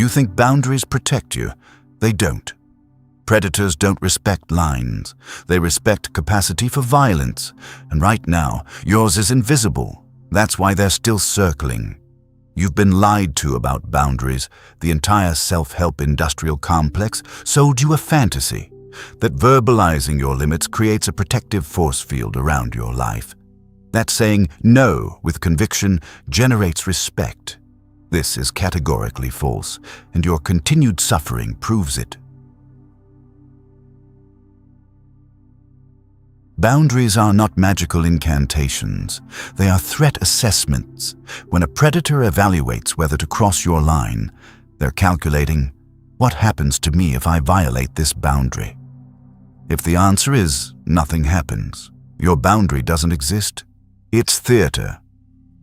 You think boundaries protect you. They don't. Predators don't respect lines. They respect capacity for violence. And right now, yours is invisible. That's why they're still circling. You've been lied to about boundaries. The entire self-help industrial complex sold you a fantasy that verbalizing your limits creates a protective force field around your life. That saying no with conviction generates respect. This is categorically false, and your continued suffering proves it. Boundaries are not magical incantations. They are threat assessments. When a predator evaluates whether to cross your line, they're calculating, what happens to me if I violate this boundary? If the answer is nothing happens, your boundary doesn't exist. It's theater.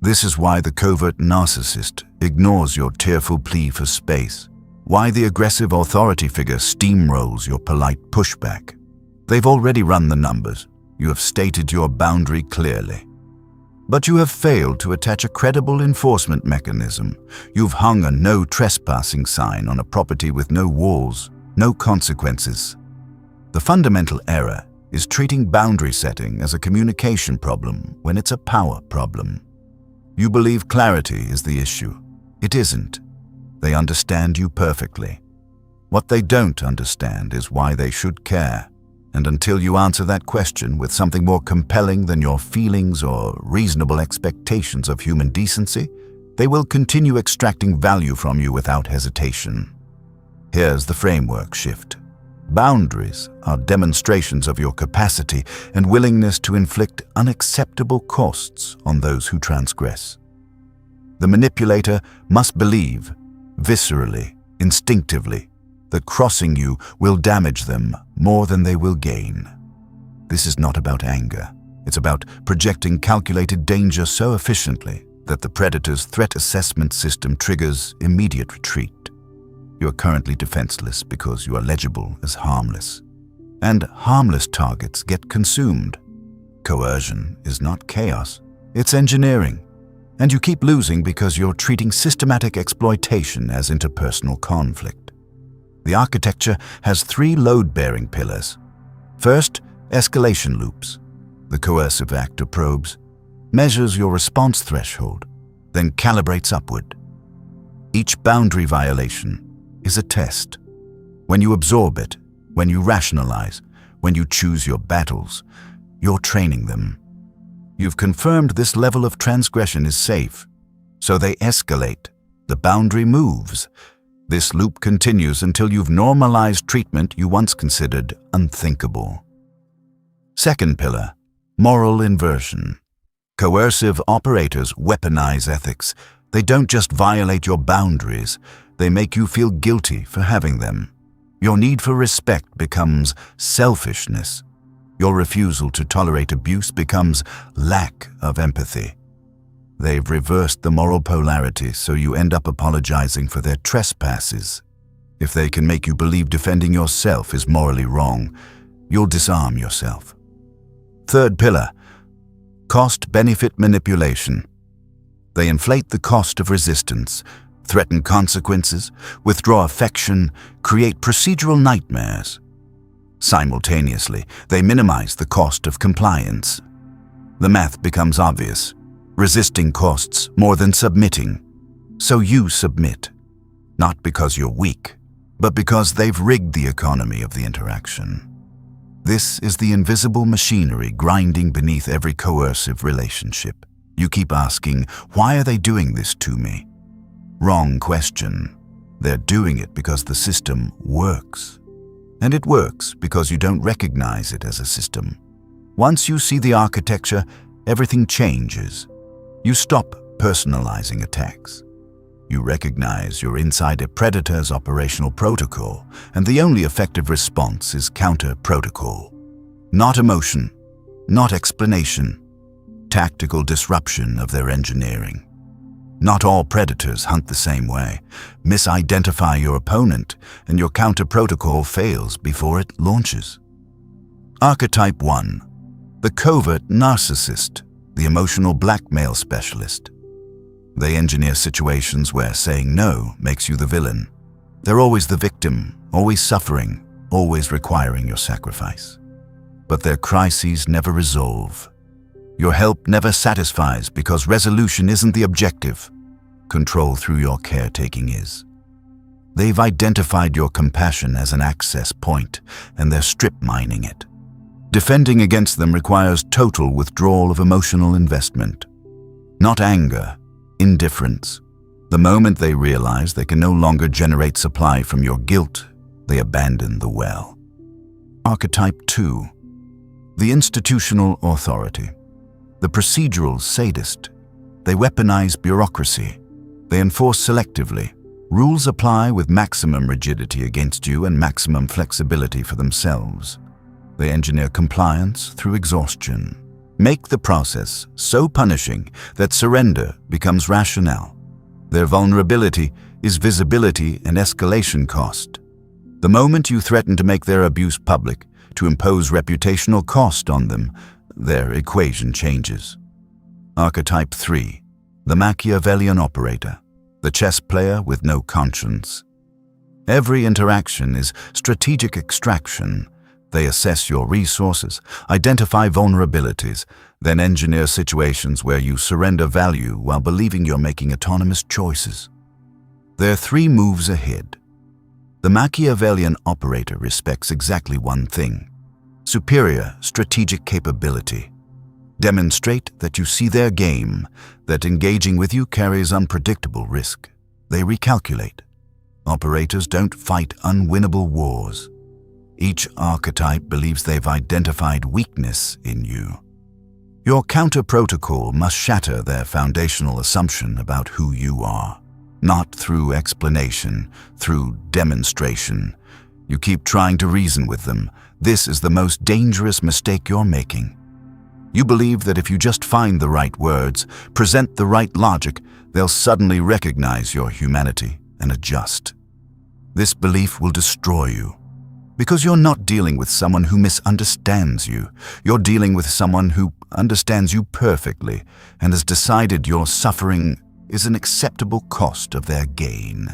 This is why the covert narcissist ignores your tearful plea for space, why the aggressive authority figure steamrolls your polite pushback. They've already run the numbers. You have stated your boundary clearly. But you have failed to attach a credible enforcement mechanism. You've hung a no trespassing sign on a property with no walls, no consequences. The fundamental error is treating boundary setting as a communication problem when it's a power problem. You believe clarity is the issue. It isn't. They understand you perfectly. What they don't understand is why they should care. And until you answer that question with something more compelling than your feelings or reasonable expectations of human decency, they will continue extracting value from you without hesitation. Here's the framework shift. Boundaries are demonstrations of your capacity and willingness to inflict unacceptable costs on those who transgress. The manipulator must believe, viscerally, instinctively, that crossing you will damage them more than they will gain. This is not about anger. It's about projecting calculated danger so efficiently that the predator's threat assessment system triggers immediate retreat. You are currently defenseless because you are legible as harmless. And harmless targets get consumed. Coercion is not chaos, it's engineering. And you keep losing because you're treating systematic exploitation as interpersonal conflict. The architecture has 3 load-bearing pillars. First, escalation loops. The coercive actor probes, measures your response threshold, then calibrates upward. Each boundary violation is a test. When you absorb it, when you rationalize, when you choose your battles, you're training them. You've confirmed this level of transgression is safe, so they escalate. The boundary moves. This loop continues until you've normalized treatment you once considered unthinkable. Second pillar, moral inversion. Coercive operators weaponize ethics. They don't just violate your boundaries, they make you feel guilty for having them. Your need for respect becomes selfishness. Your refusal to tolerate abuse becomes lack of empathy. They've reversed the moral polarity, so you end up apologizing for their trespasses. If they can make you believe defending yourself is morally wrong, you'll disarm yourself. Third pillar, cost-benefit manipulation. They inflate the cost of resistance, threaten consequences, withdraw affection, create procedural nightmares. Simultaneously, they minimize the cost of compliance. The math becomes obvious. Resisting costs more than submitting. So you submit, not because you're weak, but because they've rigged the economy of the interaction. This is the invisible machinery grinding beneath every coercive relationship. You keep asking, why are they doing this to me? Wrong question. They're doing it because the system works. And it works because you don't recognize it as a system. Once you see the architecture, everything changes. You stop personalizing attacks. You recognize you're inside a predator's operational protocol, and the only effective response is counter-protocol. Not emotion, not explanation, tactical disruption of their engineering. Not all predators hunt the same way. Misidentify your opponent, and your counter-protocol fails before it launches. Archetype 1. The Covert Narcissist, the emotional blackmail specialist. They engineer situations where saying no makes you the villain, They're always the victim, always suffering, always requiring your sacrifice. But their crises never resolve. Your help never satisfies because resolution isn't the objective. Control through your caretaking is. They've identified your compassion as an access point, and they're strip mining it. Defending against them requires total withdrawal of emotional investment. Not anger, indifference. The moment they realize they can no longer generate supply from your guilt, they abandon the well. Archetype 2. The institutional authority. The procedural sadist. They weaponize bureaucracy. They enforce selectively. Rules apply with maximum rigidity against you and maximum flexibility for themselves. They engineer compliance through exhaustion. Make the process so punishing that surrender becomes rationale. Their vulnerability is visibility and escalation cost. The moment you threaten to make their abuse public, to impose reputational cost on them, their equation changes. Archetype 3. The Machiavellian Operator. The chess player with no conscience. Every interaction is strategic extraction. They assess your resources, identify vulnerabilities, then engineer situations where you surrender value while believing you're making autonomous choices. They're 3 moves ahead. The Machiavellian Operator respects exactly one thing: superior strategic capability. Demonstrate that you see their game, that engaging with you carries unpredictable risk. They recalculate. Operators don't fight unwinnable wars. Each archetype believes they've identified weakness in you. Your counter-protocol must shatter their foundational assumption about who you are. Not through explanation, through demonstration. You keep trying to reason with them. This is the most dangerous mistake you're making. You believe that if you just find the right words, present the right logic, they'll suddenly recognize your humanity and adjust. This belief will destroy you. Because you're not dealing with someone who misunderstands you. You're dealing with someone who understands you perfectly and has decided your suffering is an acceptable cost of their gain.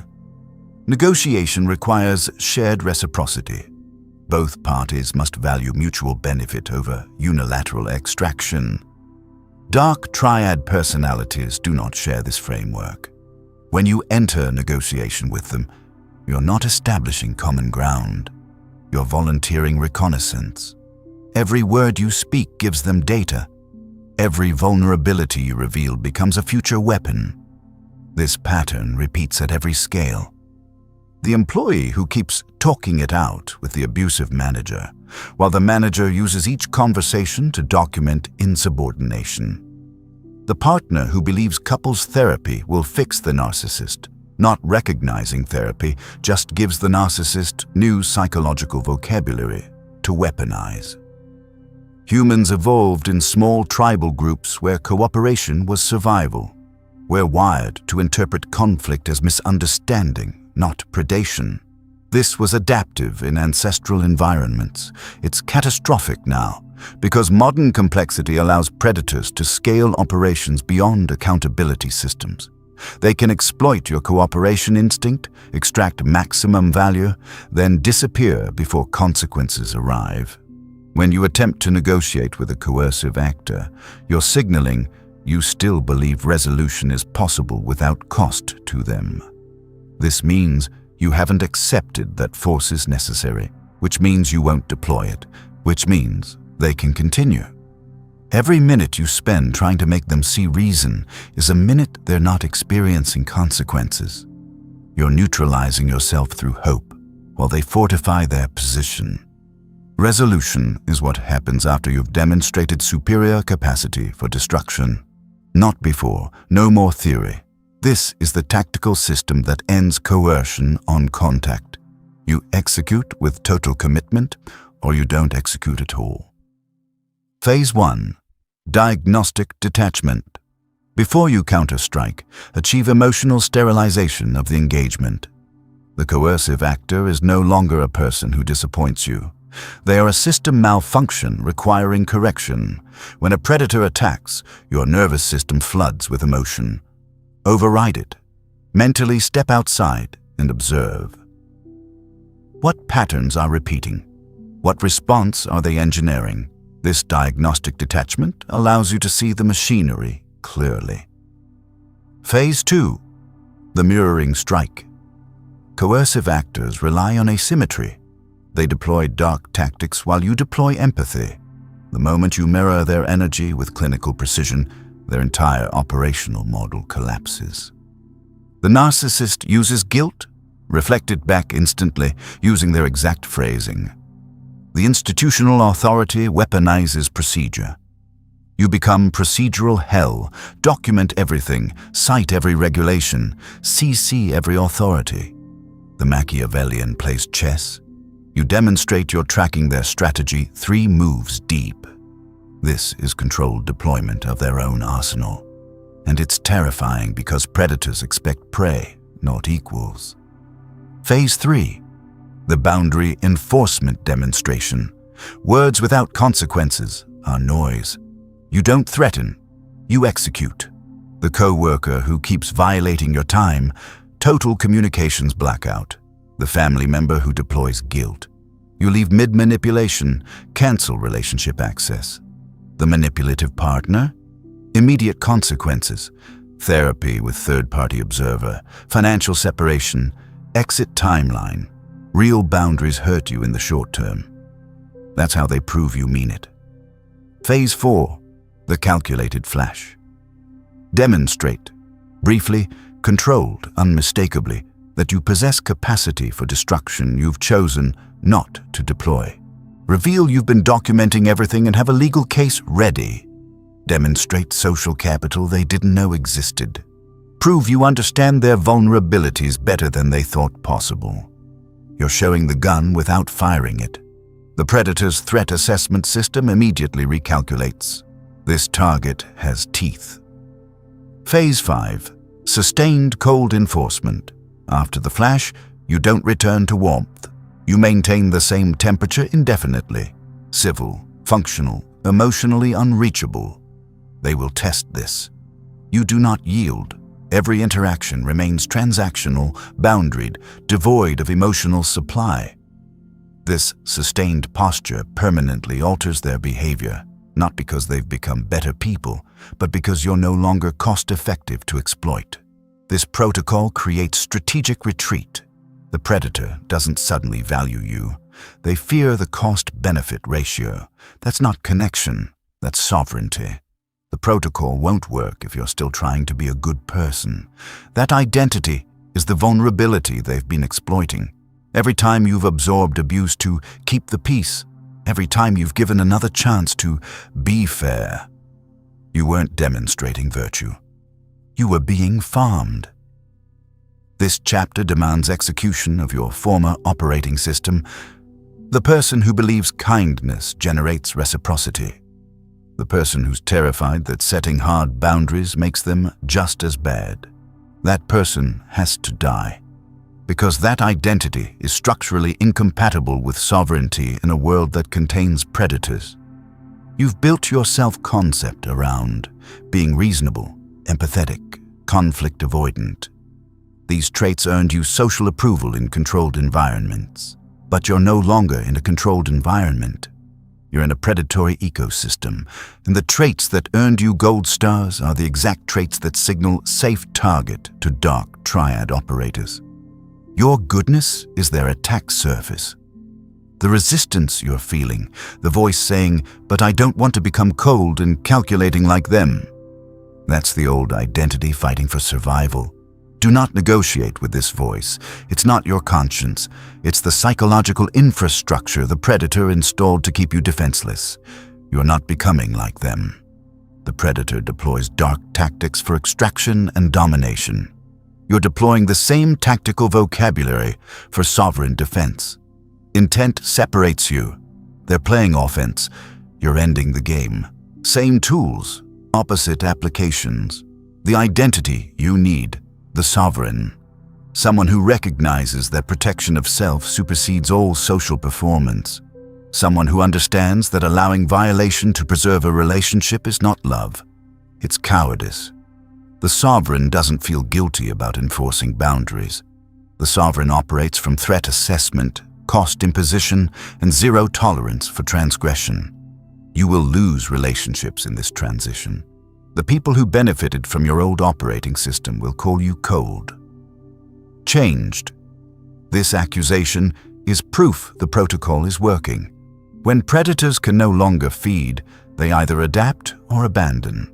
Negotiation requires shared reciprocity. Both parties must value mutual benefit over unilateral extraction. Dark Triad personalities do not share this framework. When you enter negotiation with them, you're not establishing common ground. You're volunteering reconnaissance. Every word you speak gives them data. Every vulnerability you reveal becomes a future weapon. This pattern repeats at every scale. The employee who keeps talking it out with the abusive manager, while the manager uses each conversation to document insubordination. The partner who believes couples therapy will fix the narcissist, not recognizing therapy just gives the narcissist new psychological vocabulary to weaponize. Humans evolved in small tribal groups where cooperation was survival. We're wired to interpret conflict as misunderstanding, not predation. This was adaptive in ancestral environments. It's catastrophic now, because modern complexity allows predators to scale operations beyond accountability systems. They can exploit your cooperation instinct, extract maximum value, then disappear before consequences arrive. When you attempt to negotiate with a coercive actor, you're signaling you still believe resolution is possible without cost to them. This means you haven't accepted that force is necessary, which means you won't deploy it, which means they can continue. Every minute you spend trying to make them see reason is a minute they're not experiencing consequences. You're neutralizing yourself through hope while they fortify their position. Resolution is what happens after you've demonstrated superior capacity for destruction. Not before, no more theory. This is the tactical system that ends coercion on contact. You execute with total commitment, or you don't execute at all. Phase 1. Diagnostic detachment. Before you counterstrike, achieve emotional sterilization of the engagement. The coercive actor is no longer a person who disappoints you. They are a system malfunction requiring correction. When a predator attacks, your nervous system floods with emotion. Override it. Mentally step outside and observe. What patterns are repeating? What response are they engineering? This diagnostic detachment allows you to see the machinery clearly. Phase 2. The mirroring strike. Coercive actors rely on asymmetry. They deploy dark tactics while you deploy empathy. The moment you mirror their energy with clinical precision, their entire operational model collapses. The narcissist uses guilt, reflected back instantly, using their exact phrasing. The institutional authority weaponizes procedure. You become procedural hell, document everything, cite every regulation, CC every authority. The Machiavellian plays chess. You demonstrate you're tracking their strategy 3 moves deep. This is controlled deployment of their own arsenal. And it's terrifying because predators expect prey, not equals. Phase 3. The boundary enforcement demonstration. Words without consequences are noise. You don't threaten, you execute. The co-worker who keeps violating your time, total communications blackout. The family member who deploys guilt. You leave mid-manipulation, cancel relationship access. The manipulative partner, immediate consequences, therapy with third-party observer, financial separation, exit timeline. Real boundaries hurt you in the short term. That's how they prove you mean it. Phase 4. The calculated flash. Demonstrate, briefly, controlled, unmistakably, that you possess capacity for destruction you've chosen not to deploy. Reveal you've been documenting everything and have a legal case ready. Demonstrate social capital they didn't know existed. Prove you understand their vulnerabilities better than they thought possible. You're showing the gun without firing it. The predator's threat assessment system immediately recalculates. This target has teeth. Phase 5. Sustained cold enforcement. After the flash, you don't return to warmth. You maintain the same temperature indefinitely. Civil, functional, emotionally unreachable. They will test this. You do not yield. Every interaction remains transactional, boundaried, devoid of emotional supply. This sustained posture permanently alters their behavior, not because they've become better people, but because you're no longer cost-effective to exploit. This protocol creates strategic retreat. The predator doesn't suddenly value you. They fear the cost-benefit ratio. That's not connection, that's sovereignty. The protocol won't work if you're still trying to be a good person. That identity is the vulnerability they've been exploiting. Every time you've absorbed abuse to keep the peace, every time you've given another chance to be fair, you weren't demonstrating virtue. You were being farmed. This chapter demands execution of your former operating system. The person who believes kindness generates reciprocity. The person who's terrified that setting hard boundaries makes them just as bad. That person has to die. Because that identity is structurally incompatible with sovereignty in a world that contains predators. You've built your self-concept around being reasonable, empathetic, conflict avoidant. These traits earned you social approval in controlled environments. But you're no longer in a controlled environment. You're in a predatory ecosystem, and the traits that earned you gold stars are the exact traits that signal safe target to dark Triad operators. Your goodness is their attack surface. The resistance you're feeling, the voice saying, "But I don't want to become cold and calculating like them." That's the old identity fighting for survival. Do not negotiate with this voice. It's not your conscience. It's the psychological infrastructure the predator installed to keep you defenseless. You're not becoming like them. The predator deploys dark tactics for extraction and domination. You're deploying the same tactical vocabulary for sovereign defense. Intent separates you. They're playing offense. You're ending the game. Same tools, opposite applications. The identity you need, the sovereign. Someone who recognizes that protection of self supersedes all social performance. Someone who understands that allowing violation to preserve a relationship is not love. It's cowardice. The sovereign doesn't feel guilty about enforcing boundaries. The sovereign operates from threat assessment, cost imposition, and zero tolerance for transgression. You will lose relationships in this transition. The people who benefited from your old operating system will call you cold. Changed. This accusation is proof the protocol is working. When predators can no longer feed, they either adapt or abandon.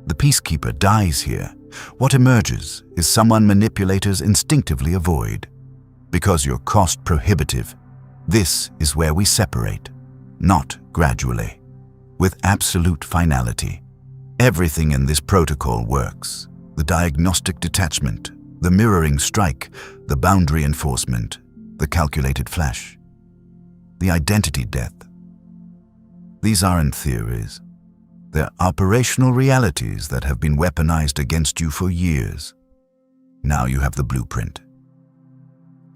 The peacekeeper dies here. What emerges is someone manipulators instinctively avoid. Because you're cost prohibitive, this is where we separate, not gradually, with absolute finality. Everything in this protocol works. The diagnostic detachment, the mirroring strike, the boundary enforcement, the calculated flash, the identity death. These aren't theories. They're operational realities that have been weaponized against you for years. Now you have the blueprint.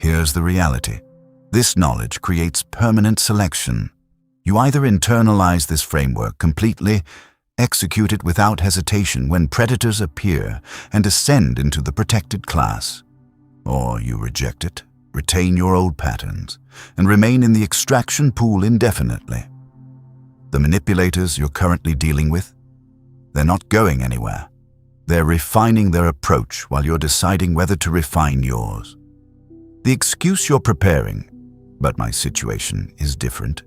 Here's the reality. This knowledge creates permanent selection. You either internalize this framework completely, execute it without hesitation when predators appear, and ascend into the protected class, or you reject it, retain your old patterns, and remain in the extraction pool indefinitely. The manipulators you're currently dealing with, they're not going anywhere. They're refining their approach while you're deciding whether to refine yours. The excuse you're preparing, but my situation is different.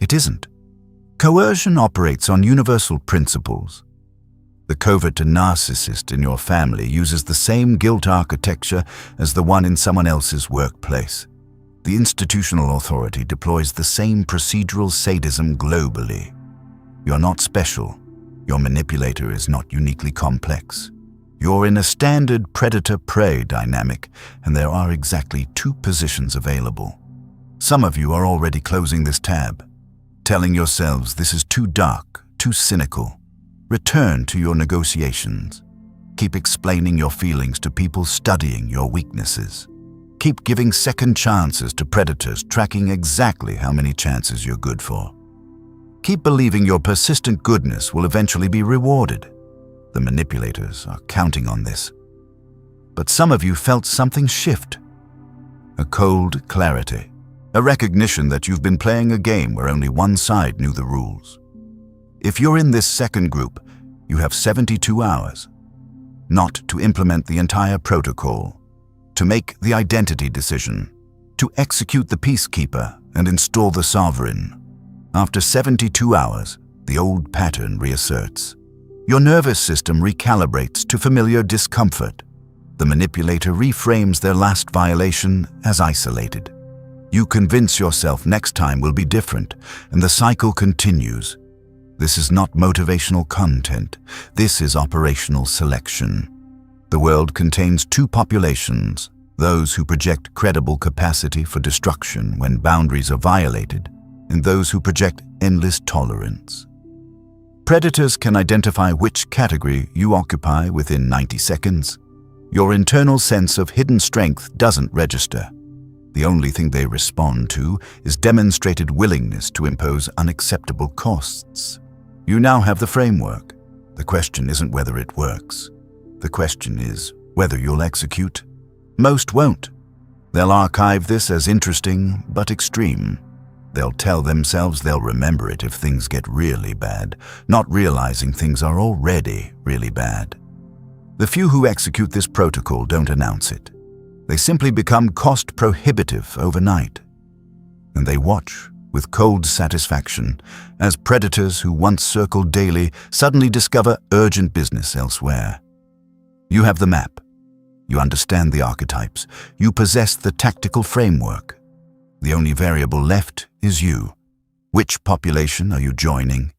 It isn't. Coercion operates on universal principles. The covert narcissist in your family uses the same guilt architecture as the one in someone else's workplace. The institutional authority deploys the same procedural sadism globally. You're not special. Your manipulator is not uniquely complex. You're in a standard predator-prey dynamic, and there are exactly two positions available. Some of you are already closing this tab, telling yourselves this is too dark, too cynical. Return to your negotiations. Keep explaining your feelings to people studying your weaknesses. Keep giving second chances to predators, tracking exactly how many chances you're good for. Keep believing your persistent goodness will eventually be rewarded. The manipulators are counting on this. But some of you felt something shift. A cold clarity. A recognition that you've been playing a game where only one side knew the rules. If you're in this second group, you have 72 hours. Not to implement the entire protocol, to make the identity decision, to execute the peacekeeper and install the sovereign. After 72 hours, the old pattern reasserts. Your nervous system recalibrates to familiar discomfort. The manipulator reframes their last violation as isolated. You convince yourself next time will be different, and the cycle continues. This is not motivational content. This is operational selection. The world contains two populations, those who project credible capacity for destruction when boundaries are violated, and those who project endless tolerance. Predators can identify which category you occupy within 90 seconds. Your internal sense of hidden strength doesn't register. The only thing they respond to is demonstrated willingness to impose unacceptable costs. You now have the framework. The question isn't whether it works. The question is whether you'll execute. Most won't. They'll archive this as interesting but extreme. They'll tell themselves they'll remember it if things get really bad, not realizing things are already really bad. The few who execute this protocol don't announce it. They simply become cost prohibitive overnight. And they watch with cold satisfaction as predators who once circled daily suddenly discover urgent business elsewhere. You have the map. You understand the archetypes. You possess the tactical framework. The only variable left is you. Which population are you joining?